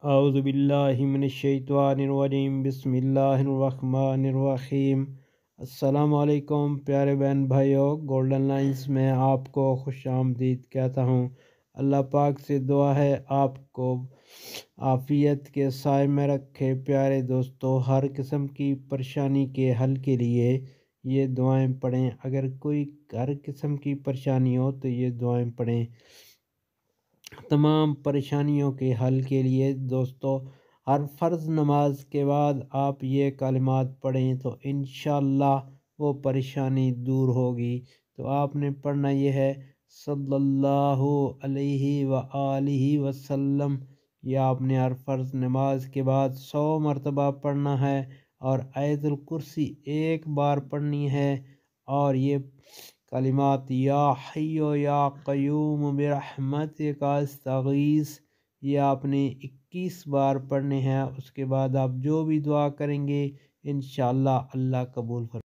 اعوذ باللہ من الشیطان الرجیم، بسم اللہ الرحمن الرحیم۔ السلام علیکم پیارے بہن بھائیوں، گولڈن لائنز میں آپ کو خوش آمدید کہتا ہوں۔ اللہ پاک سے دعا ہے آپ کو عافیت کے سائے میں رکھے۔ پیارے دوستو، ہر قسم کی پریشانی کے حل کے لیے یہ دعائیں پڑھیں۔ اگر کوئی ہر قسم کی پریشانی ہو تو یہ دعائیں پڑھیں۔ تمام پریشانیوں کے حل کے لیے دوستو، ہر فرض نماز کے بعد آپ یہ کلمات پڑھیں تو انشاءاللہ وہ پریشانی دور ہوگی۔ تو آپ نے پڑھنا یہ ہے: صلی اللہ علیہ وآلہ وسلم۔ یہ آپ نے ہر فرض نماز کے بعد 100 مرتبہ پڑھنا ہے، اور آیت الکرسی ایک بار پڑھنی ہے۔ اور یہ کلمات یا حی یا قیوم برحمتک استغیث، یہ آپ نے 21 بار پڑھنے ہیں۔ اس کے بعد آپ جو بھی دعا کریں گے انشاءاللہ اللہ قبول فرمائے۔